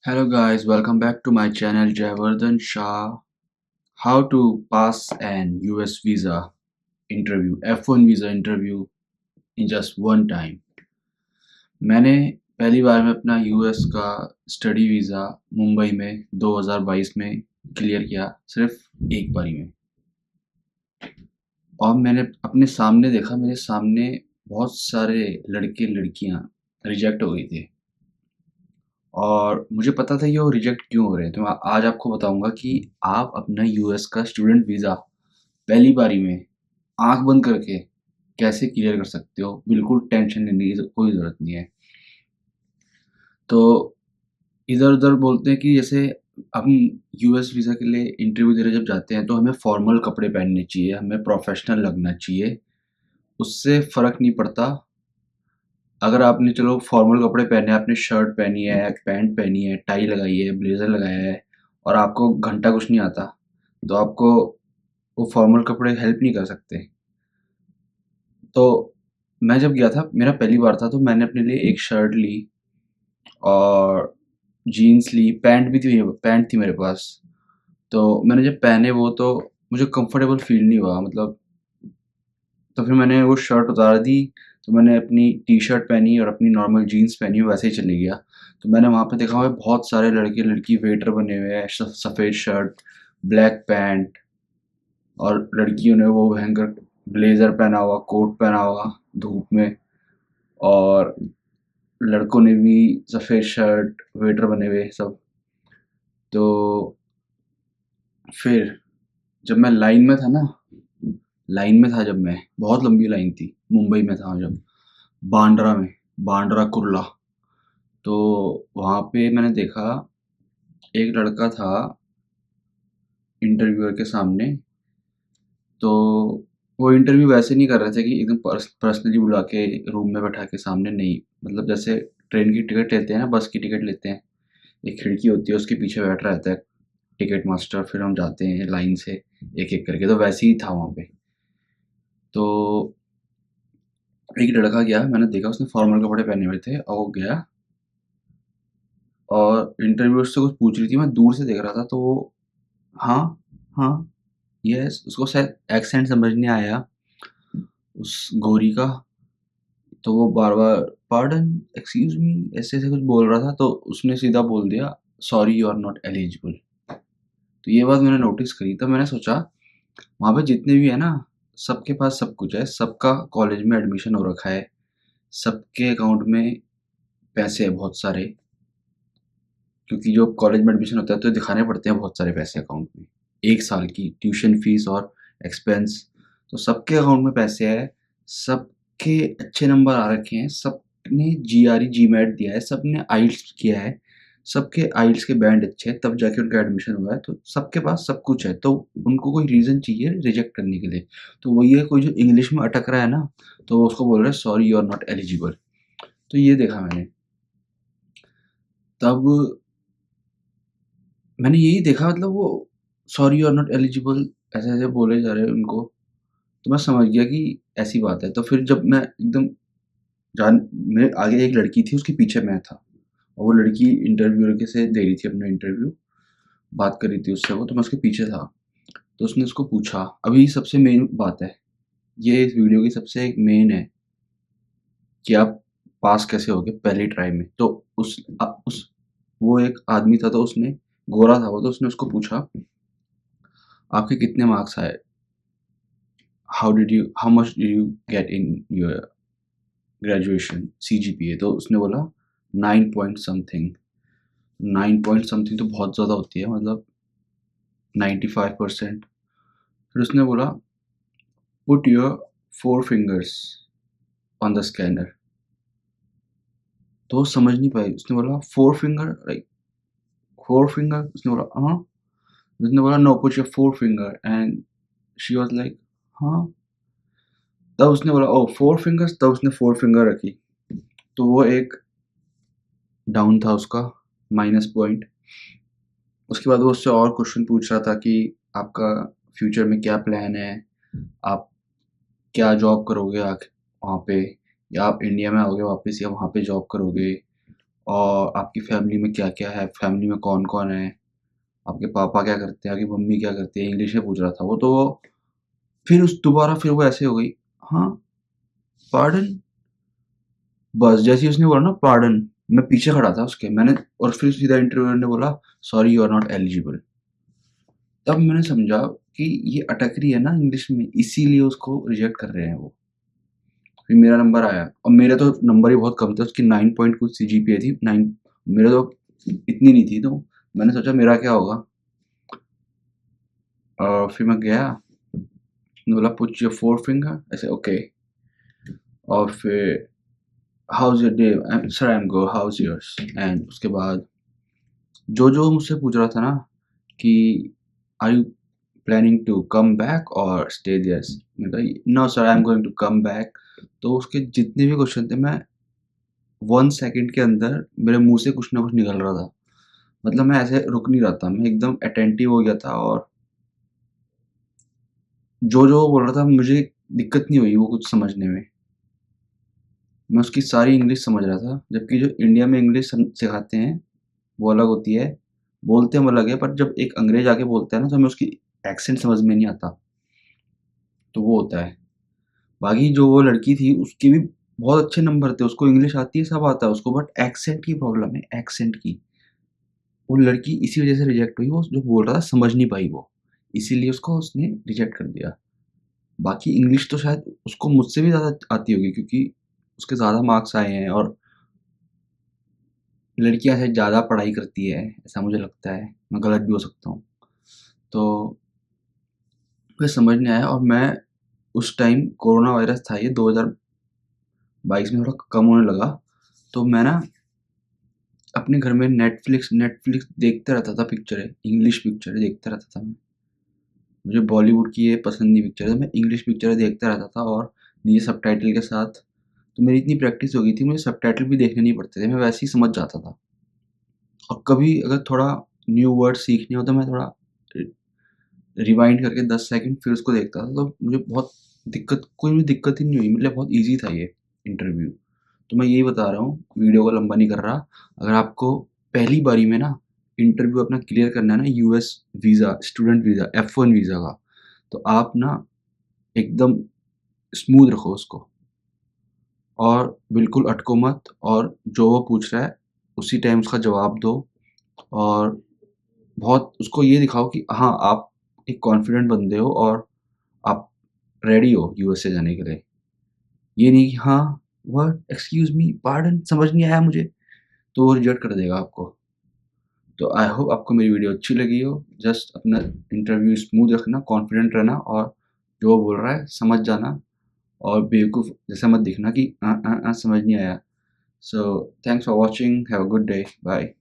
Hello guys, welcome back to my channel Jayavardhan Shah. How to pass an US visa interview, F1 visa interview in just one time. मैंने पहली बार में अपना US का study visa Mumbai में 2022 में clear किया, सिर्फ एक बारी में। और मैंने अपने सामने देखा, मेरे सामने बहुत सारे लड़के लड़कियां रिजेक्ट हो गए थे और मुझे पता था कि वो रिजेक्ट क्यों हो रहे हैं। तो मैं आज आपको बताऊंगा कि आप अपना यूएस का स्टूडेंट वीज़ा पहली बारी में आंख बंद करके कैसे क्लियर कर सकते हो। बिल्कुल टेंशन लेने की कोई ज़रूरत नहीं है। तो इधर उधर बोलते हैं कि जैसे हम यूएस वीज़ा के लिए इंटरव्यू देने जब जाते हैं तो हमें फॉर्मल कपड़े पहनने चाहिए, हमें प्रोफेशनल लगना चाहिए। उससे फ़र्क नहीं पड़ता अगर आपने चलो फॉर्मल कपड़े पहने हैं, आपने शर्ट पहनी है, पैंट पहनी है, टाई लगाई है, ब्लेज़र लगाया है और आपको घंटा कुछ नहीं आता, तो आपको वो फॉर्मल कपड़े हेल्प नहीं कर सकते। तो मैं जब गया था, मेरा पहली बार था, तो मैंने अपने लिए एक शर्ट ली और जीन्स ली, पैंट थी मेरे पास। तो मैंने जब पहने वो, तो मुझे कंफर्टेबल फ़ील नहीं हुआ, मतलब। तो फिर मैंने वो शर्ट उतार दी, तो मैंने अपनी टी-शर्ट पहनी और अपनी नॉर्मल जीन्स पहनी, वैसे ही चले गया। तो मैंने वहाँ पे देखा हुआ है बहुत सारे लड़के-लड़की वेटर बने हुए हैं, सफ़ेद शर्ट, ब्लैक पैंट और लड़कियों ने वो भयंकर ब्लेज़र पहना हुआ, कोट पहना हुआ धूप में, और लड़कों ने भी सफ़ेद शर्ट, वेटर बने हुए सब। तो फिर जब मैं लाइन में था ना, लाइन में था जब मैं, बहुत लंबी लाइन थी, मुंबई में था जब, बांद्रा में, बांद्रा कुर्ला। तो वहाँ पे मैंने देखा एक लड़का था इंटरव्यूअर के सामने। तो वो इंटरव्यू वैसे नहीं कर रहे थे कि एकदम पर्सनली बुला के रूम में बैठा के सामने, नहीं, मतलब जैसे ट्रेन की टिकट लेते हैं ना, बस की टिकट लेते हैं, एक खिड़की होती है, उसके पीछे बैठा रहता है टिकट मास्टर, फिर हम जाते हैं लाइन से एक एक करके, तो वैसे ही था वहाँ पे। तो एक लड़का गया, मैंने देखा उसने फॉर्मल कपड़े पहने हुए थे, और वो गया और इंटरव्यू से कुछ पूछ रही थी, मैं दूर से देख रहा था, तो वो हाँ, हाँ, यस, उसको शायद एक्सेंट समझ नहीं आया उस गोरी का। तो वो बार-बार पार्डन, एक्सक्यूज़ मी, ऐसे-ऐसे कुछ बोल रहा था, तो उसने सीधा बोल दिया, sorry you are not eligible. तो ये बात मैंने नोटिस करी, तो मैंने सोचा वहाँ पे जितने भी है ना, सबके पास सब कुछ है, सबका कॉलेज में एडमिशन हो रखा है, सबके अकाउंट में पैसे हैं बहुत सारे, क्योंकि जो कॉलेज में एडमिशन होता है तो दिखाने पड़ते हैं बहुत सारे पैसे अकाउंट में। 1 साल की ट्यूशन फीस और एक्सपेंस, तो सबके अकाउंट में पैसे हैं, सबके अच्छे नंबर आ रखे हैं, सबने जीआरई, जीमैट दिया है, सबने आइल्स किया है, सबके आइल्स के बैंड अच्छे हैं, तब जाके उनका एडमिशन हुआ है, तो सबके पास सब कुछ है, तो उनको कोई रीज़न चाहिए रिजेक्ट करने के लिए। तो वही है, कोई जो इंग्लिश में अटक रहा है ना, तो वो उसको बोल रहा है sorry you are not eligible. तो ये देखा मैंने। तब मैंने यही देखा, मतलब वो sorry you are not eligible ऐसे-ऐसे बोले जा रहे हैं उनको, तो मैं समझ गया कि ऐसी बात है। तो फिर जब मैं एकदम जान मेरे आगे एक लड़की थी, उसके पीछे मैं था, और वो लड़की इंटरव्यूअर के से दे रही थी अपना इंटरव्यू, बात कर रही थी उससे वो, तो मैं उसके पीछे था। तो उसने उसको पूछा, अभी सबसे मेन बात है, ये इस वीडियो की सबसे एक मेन है कि आप पास कैसे होगे पहली ट्राई में। तो उस वो एक आदमी था, तो उसने, गोरा था वो, तो उसने उसको पूछा, आपके कितने मार्क्स आए? How much did you get in your graduation CGPA? तो उसने बोला 9 पॉइंट समथिंग। 9 पॉइंट समथिंग तो बहुत ज़्यादा होती है, मतलब 95%। फिर उसने बोला, put your 4 fingers on the scanner. तो वो समझ नहीं पाई, उसने बोला 4 फिंगर, लाइक 4 फिंगर? उसने बोला हाँ। उसने बोला no, put your 4 finger, and she was like हाँ। तब उसने बोला ओह 4 फिंगर्स, तब उसने 4 फिंगर रखी। तो वो एक डाउन था उसका, माइनस पॉइंट। उसके बाद वो उससे और क्वेश्चन पूछ रहा था कि आपका फ्यूचर में क्या प्लान है? आप क्या जॉब करोगे वहाँ पे? या आप इंडिया में आओगे वापस, या वहाँ पे जॉब करोगे? और आपकी फैमिली में क्या-क्या है, फैमिली में कौन-कौन है, आपके पापा क्या करते हैं, आपकी मम्मी क्या करती है, इंग्लिश में पूछ रहा था वो। तो फिर उस दोबारा फिर वो ऐसे हो गई, हाँ, पार्डन? बस जैसे ही उसने बोला ना पार्डन, मैं पीछे खड़ा था उसके, मैंने और फिर सीधा इंटरव्यूअर ने बोला, sorry you are not eligible. तब मैंने समझा कि ये अटक रही है ना इंग्लिश में, इसीलिए उसको रिजेक्ट कर रहे हैं वो। फिर मेरा नंबर आया और मेरे तो नंबर ही बहुत कम थे, उसकी 9 पॉइंट कुछ सीजीपीए थी, 9, मेरे तो इतनी नहीं थी, तो मैंने सोचा मेरा क्या होगा? फिर मैं गया, उसने बोला पुट योर फोरफिंगर, ऐसे ओके। और फिर how is your day? Sir I am good, how is yours? And उसके बाद जो मुझसे पूछ रहा था ना कि are you planning to come back और स्टे देयर? मैंने कहा no sir I am going to come back. तो उसके जितने भी क्वेश्चन थे, मैं 1 सेकंड के अंदर मेरे मुँह से कुछ ना कुछ निकल रहा था। मतलब मैं ऐसे रुक नहीं रहा था, मैं एकदम अटेंटिव हो गया था और जो वो बोल रहा था मुझे दिक्कत नहीं हुई वो कुछ समझने में। मैं उसकी सारी इंग्लिश समझ रहा था, जबकि जो इंडिया में इंग्लिश सिखाते हैं, वो अलग होती है, बोलते हम अलग है, पर जब एक अंग्रेज़ आके बोलता है ना, तो हमें उसकी एक्सेंट समझ में नहीं आता, तो वो होता है। बाकी जो वो लड़की थी, उसके भी बहुत अच्छे नंबर थे, उसको इंग्लिश आती है, सब आता है उसको, बट एक्सेंट की प्रॉब्लम है, एक्सेंट की। वो लड़की इसी वज़ह से रिजेक्ट हुई, वो जो बोल रहा था समझ नहीं पाई वो, इसीलिए उसको उसने रिजेक्ट कर दिया। बाकी इंग्लिश तो शायद उसको मुझसे भी ज़्यादा आती होगी, क्योंकि उसके ज़्यादा मार्क्स आए हैं और लड़कियाँ शायद ज़्यादा पढ़ाई करती है, ऐसा मुझे लगता है, मैं गलत भी हो सकता हूँ। तो मुझे समझ नहीं आया और मैं उस टाइम कोरोना वायरस था, ये 2022 में थोड़ा कम होने लगा, तो मैं ना अपने घर में नेटफ्लिक्स देखता रहता था पिक्चरें, इंग्लिश पिक्चरें देखता रहता था मैं। मुझे बॉलीवुड की ये पसंद नहीं पिक्चर है, मैं इंग्लिश पिक्चरें देखता रहता था और नीचे सबटाइटल के साथ। तो मेरी इतनी प्रैक्टिस हो गई थी, मुझे सबटाइटल भी देखने नहीं पड़ते थे, मैं वैसे ही समझ जाता था। और कभी अगर थोड़ा न्यू वर्ड सीखने हो तो मैं थोड़ा रि रिवाइंड करके 10 सेकंड फिर उसको देखता था, तो मुझे बहुत कोई भी दिक्कत ही नहीं हुई, मतलब बहुत ईज़ी था ये इंटरव्यू। तो मैं यही बता रहा हूँ, वीडियो को लंबा नहीं कर रहा। अगर आपको पहली बारी में ना इंटरव्यू अपना क्लियर करना है ना, US visa, student visa, F1 visa का, तो आप ना एकदम स्मूथ रखो उसको और बिल्कुल अटको मत, और जो वो पूछ रहा है, उसी टाइम उसका जवाब दो और बहुत उसको ये दिखाओ कि हाँ, आप एक कॉन्फिडेंट बंदे हो और आप रेडी हो यूएसए जाने के लिए। ये नहीं कि हाँ, व्हाट? एक्सक्यूज़ मी, पार्डन, समझ नहीं आया मुझे, तो वो रिजेक्ट कर देगा आपको। तो आई होप आपको मेरी वीडियो अच्छी लगी हो। जस्ट अपना इंटरव्यू स्मूथ रखना, कॉन्फिडेंट रहना और जो वो बोल रहा है समझ जाना और बेवकूफ़ जैसा मत दिखना कि समझ नहीं आया। So thanks for watching, have a good day, bye.